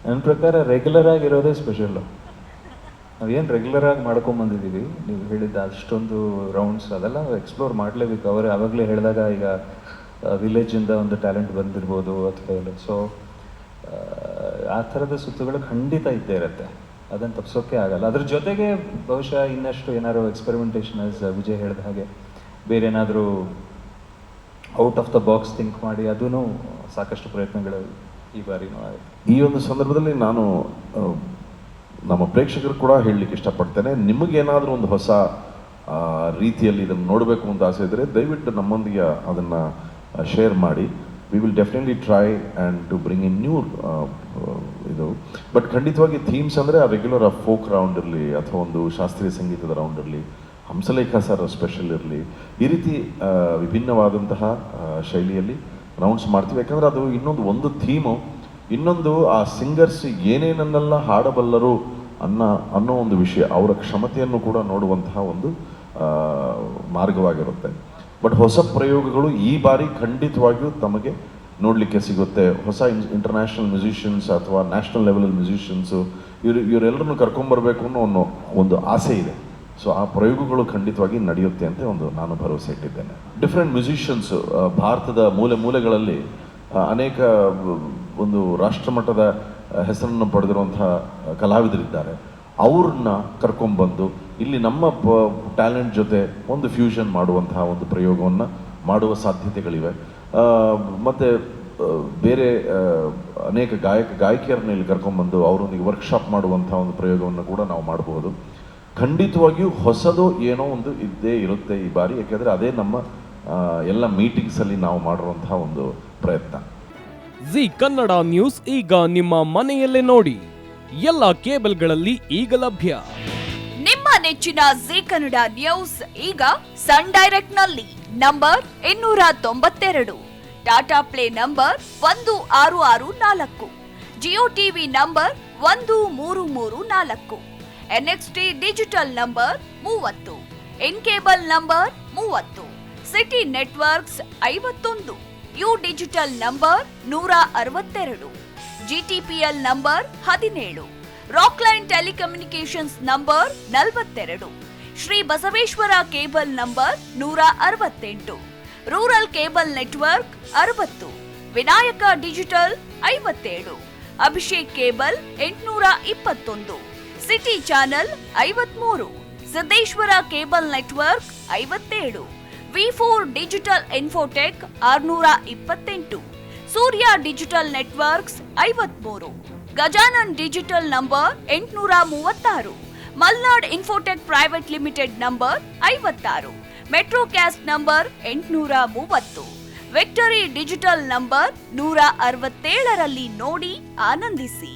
ನನ್ನ ಪ್ರಕಾರ regular ಆಗಿರೋದೇ special. ನಾವೇನು ರೆಗ್ಯುಲರ್ ಆಗಿ ಮಾಡ್ಕೊಂಬಂದಿದ್ದೀವಿ, ನೀವು ಹೇಳಿದ್ದ ಅಷ್ಟೊಂದು ರೌಂಡ್ಸ್ ಅದೆಲ್ಲ ಎಕ್ಸ್ಪ್ಲೋರ್ ಮಾಡಲೇಬೇಕು. ಅವರು ಆವಾಗಲೇ ಹೇಳಿದಾಗ ಈಗ ವಿಲೇಜಿಂದ ಒಂದು ಟ್ಯಾಲೆಂಟ್ ಬಂದಿರ್ಬೋದು ಅಥವಾ ಇಲ್ಲ. ಸೊ ಆ ಥರದ ಸುತ್ತುಗಳು ಖಂಡಿತ ಇದ್ದೇ ಇರುತ್ತೆ, ಅದನ್ನು ತಪ್ಪಿಸೋಕ್ಕೆ ಆಗಲ್ಲ. ಅದ್ರ ಜೊತೆಗೆ ಬಹುಶಃ ಇನ್ನಷ್ಟು ಏನಾದ್ರು ಎಕ್ಸ್ಪೆರಿಮೆಂಟೇಷನ್ ಆಸ್ ವಿಜಯ್ ಹೇಳಿದ ಹಾಗೆ ಬೇರೆ ಏನಾದರೂ out of the box think ಮಾಡಿ ಅದೂ ಸಾಕಷ್ಟು ಪ್ರಯತ್ನಗಳು ಈ ಬಾರಿನೂ ಆಗಿದೆ. ಈ ಒಂದು ಸಂದರ್ಭದಲ್ಲಿ ನಾನು ನಮ್ಮ ಪ್ರೇಕ್ಷಕರು ಕೂಡ ಹೇಳಲಿಕ್ಕೆ ಇಷ್ಟಪಡ್ತೇನೆ, ನಿಮಗೇನಾದರೂ ಒಂದು ಹೊಸ ರೀತಿಯಲ್ಲಿ ಇದನ್ನು ನೋಡಬೇಕು ಅಂತ ಆಸೆ ಇದ್ದರೆ ದಯವಿಟ್ಟು ನಮ್ಮೊಂದಿಗೆ ಅದನ್ನು ಶೇರ್ ಮಾಡಿ. We will definitely try and to bring in new ಇದು. ಬಟ್ ಖಂಡಿತವಾಗಿ ಥೀಮ್ಸ್ ಅಂದರೆ ಆ ರೆಗ್ಯುಲರ್ ಆ ಫೋಕ್ ರೌಂಡ್ ಇರಲಿ ಅಥವಾ ಒಂದು ಶಾಸ್ತ್ರೀಯ ಸಂಗೀತದ ರೌಂಡ್ ಇರಲಿ, ಹಂಸಲೇಖ ಸರ್ ಸ್ಪೆಷಲ್ ಇರಲಿ, ಈ ರೀತಿ ವಿಭಿನ್ನವಾದಂತಹ ಶೈಲಿಯಲ್ಲಿ ರೌಂಡ್ಸ್ ಮಾಡ್ತೀವಿ. ಯಾಕಂದರೆ ಅದು ಒಂದು ಥೀಮು, ಇನ್ನೊಂದು ಆ ಸಿಂಗರ್ಸ್ ಏನೇನನ್ನೆಲ್ಲ ಹಾಡಬಲ್ಲರು ಅನ್ನೋ ಒಂದು ವಿಷಯ, ಅವರ ಕ್ಷಮತೆಯನ್ನು ಕೂಡ ನೋಡುವಂತಹ ಒಂದು ಮಾರ್ಗವಾಗಿರುತ್ತೆ. ಬಟ್ ಹೊಸ ಪ್ರಯೋಗಗಳು ಈ ಬಾರಿ ಖಂಡಿತವಾಗಿಯೂ ತಮಗೆ ನೋಡಲಿಕ್ಕೆ ಸಿಗುತ್ತೆ. ಹೊಸ ಇಂಟರ್ನ್ಯಾಷನಲ್ ಮ್ಯೂಸಿಷಿಯನ್ಸ್ ಅಥವಾ ನ್ಯಾಷನಲ್ ಲೆವೆಲಲ್ಲಿ ಮ್ಯೂಸಿಷಿಯನ್ಸು ಇವರೆಲ್ಲರನ್ನು ಕರ್ಕೊಂಬರ್ಬೇಕು ಅನ್ನೋ ಒಂದು ಆಸೆ ಇದೆ. ಸೊ ಆ ಪ್ರಯೋಗಗಳು ಖಂಡಿತವಾಗಿ ನಡೆಯುತ್ತೆ ಅಂತ ನಾನು ಭರವಸೆ ಇಟ್ಟಿದ್ದೇನೆ. ಡಿಫ್ರೆಂಟ್ ಮ್ಯೂಸಿಷಿಯನ್ಸ್ ಭಾರತದ ಮೂಲೆ ಮೂಲೆಗಳಲ್ಲಿ ಅನೇಕ ಒಂದು ರಾಷ್ಟ್ರಮಟ್ಟದ ಹೆಸರನ್ನು ಪಡೆದಿರುವಂತಹ ಕಲಾವಿದರಿದ್ದಾರೆ. ಅವ್ರನ್ನ ಕರ್ಕೊಂಡ್ಬಂದು ಇಲ್ಲಿ ನಮ್ಮ ಟ್ಯಾಲೆಂಟ್ ಜೊತೆ ಒಂದು ಫ್ಯೂಷನ್ ಮಾಡುವಂತಹ ಒಂದು ಪ್ರಯೋಗವನ್ನು ಮಾಡುವ ಸಾಧ್ಯತೆಗಳಿವೆ. ಮತ್ತು ಬೇರೆ ಅನೇಕ ಗಾಯಕಿಯರನ್ನ ಇಲ್ಲಿ ಕರ್ಕೊಂಡ್ಬಂದು ಅವರೊಂದಿಗೆ ವರ್ಕ್ಶಾಪ್ ಮಾಡುವಂಥ ಒಂದು ಪ್ರಯೋಗವನ್ನು ಕೂಡ ನಾವು ಮಾಡಬಹುದು. ಖಂಡಿತವಾಗಿಯೂ ಹೊಸದು ಏನೋ ಒಂದು ಇದ್ದೇ ಇರುತ್ತೆ ಈ ಬಾರಿ. ಯಾಕೆಂದರೆ ಅದೇ ನಮ್ಮ ಎಲ್ಲ ಮೀಟಿಂಗ್ಸಲ್ಲಿ ನಾವು ಮಾಡಿರುವಂತಹ ಒಂದು ಪ್ರಯತ್ನ. ಜಿ ಕನ್ನಡ ನ್ಯೂಸ್ ಈಗ ನಿಮ್ಮ ಮನೆಯಲ್ಲೇ ನೋಡಿ, ಎಲ್ಲ ಕೇಬಲ್ಗಳಲ್ಲಿ ಈಗ ಲಭ್ಯ. ನಿಮ್ಮ ನೆಚ್ಚಿನ ಜಿ ಕನ್ನಡ ನ್ಯೂಸ್ ಈಗ ಸನ್ ಡೈರೆಕ್ಟ್ ನಲ್ಲಿ number 292, Tata Play number 1664, Jio TV number 1334, NXT digital number 30, in cable number 30, city networks 51, U digital number 162, GTPL number 17, Rockline telecommunications number 42, Shri Basaveshwara cable number 168, rural cable network 60, Vinayaka digital 57, Abhishek cable 821, city channel 53, Siddeshwara cable network 57, ವಿ4 digital Infotech 628, Surya digital networks 53, Gajanan digital number 836, Malnad Infotech private limited number 56, Metrocast number 830, victory digital number 167ರಲ್ಲಿ ನೋಡಿ ಆನಂದಿಸಿ.